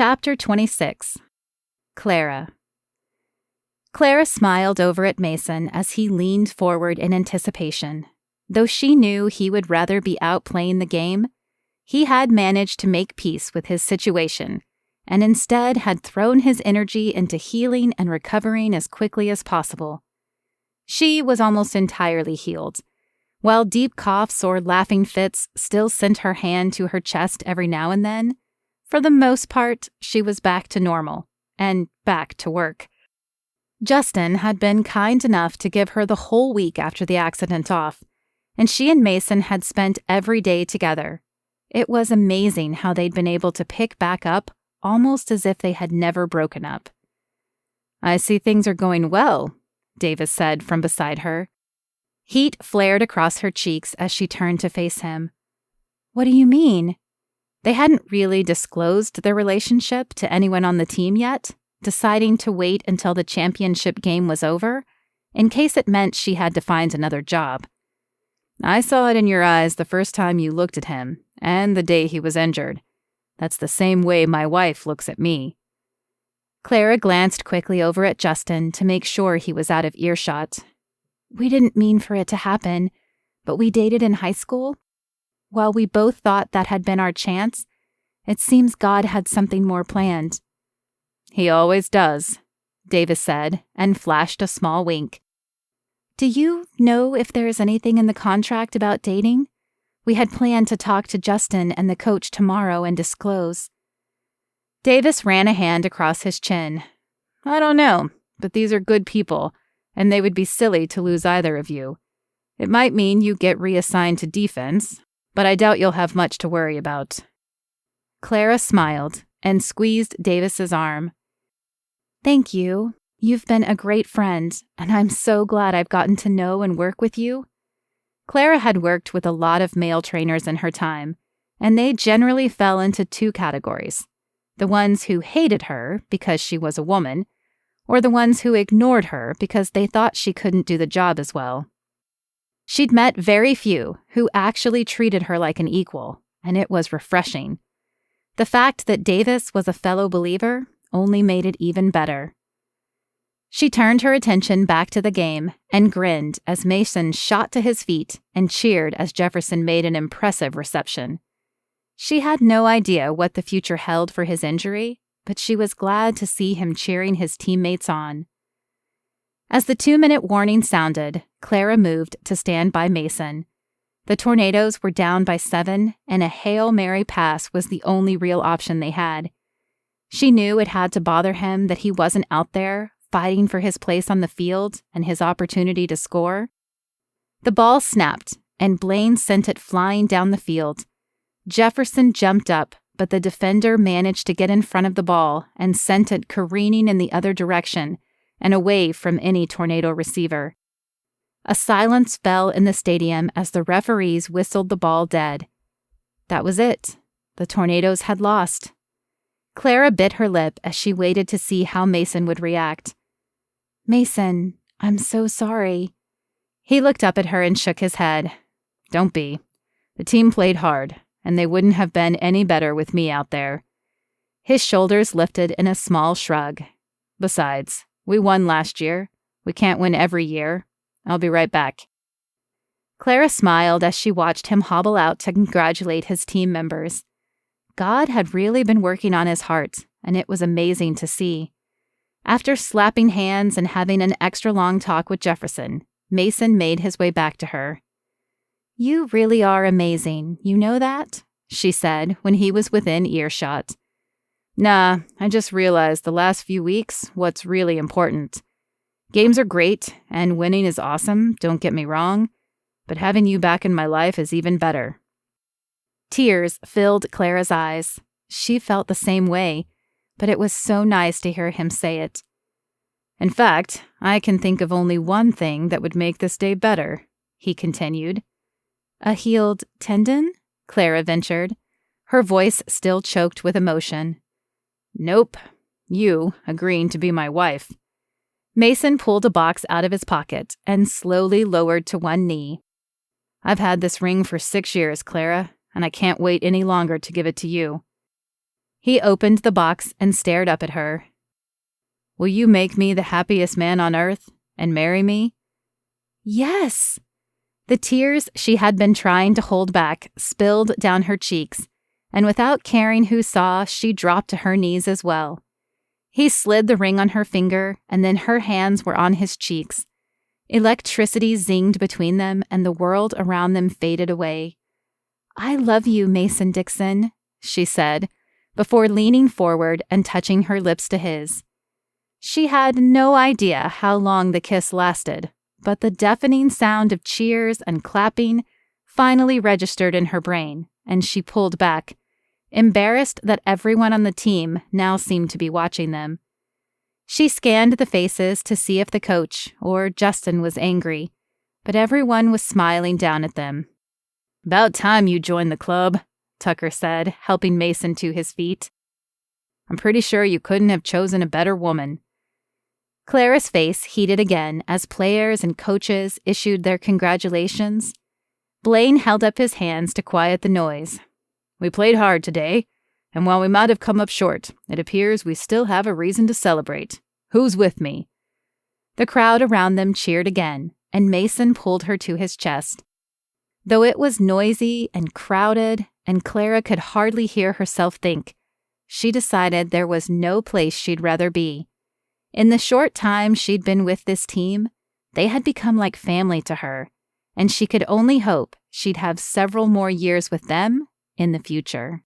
Chapter 26. Clara. Clara smiled over at Mason as he leaned forward in anticipation. Though she knew he would rather be out playing the game, he had managed to make peace with his situation, and instead had thrown his energy into healing and recovering as quickly as possible. She was almost entirely healed. While deep coughs or laughing fits still sent her hand to her chest every now and then, for the most part, she was back to normal, and back to work. Justin had been kind enough to give her the whole week after the accident off, and she and Mason had spent every day together. It was amazing how they'd been able to pick back up almost as if they had never broken up. "I see things are going well," Davis said from beside her. Heat flared across her cheeks as she turned to face him. "What do you mean?" They hadn't really disclosed their relationship to anyone on the team yet, deciding to wait until the championship game was over, in case it meant she had to find another job. "I saw it in your eyes the first time you looked at him, and the day he was injured. That's the same way my wife looks at me." Clara glanced quickly over at Justin to make sure he was out of earshot. "We didn't mean for it to happen, but we dated in high school. While we both thought that had been our chance, it seems God had something more planned." "He always does," Davis said, and flashed a small wink. "Do you know if there is anything in the contract about dating? We had planned to talk to Justin and the coach tomorrow and disclose." Davis ran a hand across his chin. "I don't know, but these are good people, and they would be silly to lose either of you. It might mean you get reassigned to defense, but I doubt you'll have much to worry about." Clara smiled and squeezed Davis's arm. "Thank you. You've been a great friend, and I'm so glad I've gotten to know and work with you." Clara had worked with a lot of male trainers in her time, and they generally fell into two categories: the ones who hated her because she was a woman, or the ones who ignored her because they thought she couldn't do the job as well. She'd met very few who actually treated her like an equal, and it was refreshing. The fact that Davis was a fellow believer only made it even better. She turned her attention back to the game and grinned as Mason shot to his feet and cheered as Jefferson made an impressive reception. She had no idea what the future held for his injury, but she was glad to see him cheering his teammates on. As the 2-minute warning sounded, Clara moved to stand by Mason. The Tornadoes were down by 7, and a Hail Mary pass was the only real option they had. She knew it had to bother him that he wasn't out there, fighting for his place on the field and his opportunity to score. The ball snapped, and Blaine sent it flying down the field. Jefferson jumped up, but the defender managed to get in front of the ball and sent it careening in the other direction and away from any Tornado receiver. A silence fell in the stadium as the referees whistled the ball dead. That was it. The Tornadoes had lost. Clara bit her lip as she waited to see how Mason would react. "Mason, I'm so sorry." He looked up at her and shook his head. "Don't be. The team played hard, and they wouldn't have been any better with me out there." His shoulders lifted in a small shrug. "Besides, we won last year. We can't win every year. I'll be right back." Clara smiled as she watched him hobble out to congratulate his team members. God had really been working on his heart, and it was amazing to see. After slapping hands and having an extra long talk with Jefferson, Mason made his way back to her. "You really are amazing, you know that?" she said when he was within earshot. "Nah, I just realized the last few weeks what's really important. Games are great, and winning is awesome, don't get me wrong, but having you back in my life is even better." Tears filled Clara's eyes. She felt the same way, but it was so nice to hear him say it. "In fact, I can think of only one thing that would make this day better," he continued. "A healed tendon?" Clara ventured, her voice still choked with emotion. "Nope. You agreeing to be my wife." Mason pulled a box out of his pocket and slowly lowered to one knee. "I've had this ring for 6 years, Clara, and I can't wait any longer to give it to you." He opened the box and stared up at her. "Will you make me the happiest man on earth and marry me?" "Yes!" The tears she had been trying to hold back spilled down her cheeks, and without caring who saw, she dropped to her knees as well. He slid the ring on her finger, and then her hands were on his cheeks. Electricity zinged between them, and the world around them faded away. "I love you, Mason Dixon," she said, before leaning forward and touching her lips to his. She had no idea how long the kiss lasted, but the deafening sound of cheers and clapping finally registered in her brain, and she pulled back, embarrassed that everyone on the team now seemed to be watching them. She scanned the faces to see if the coach or Justin was angry, but everyone was smiling down at them. "About time you joined the club," Tucker said, helping Mason to his feet. "I'm pretty sure you couldn't have chosen a better woman." Clara's face heated again as players and coaches issued their congratulations. Blaine held up his hands to quiet the noise. "We played hard today, and while we might have come up short, it appears we still have a reason to celebrate. Who's with me?" The crowd around them cheered again, and Mason pulled her to his chest. Though it was noisy and crowded, and Clara could hardly hear herself think, she decided there was no place she'd rather be. In the short time she'd been with this team, they had become like family to her, and she could only hope she'd have several more years with them in the future.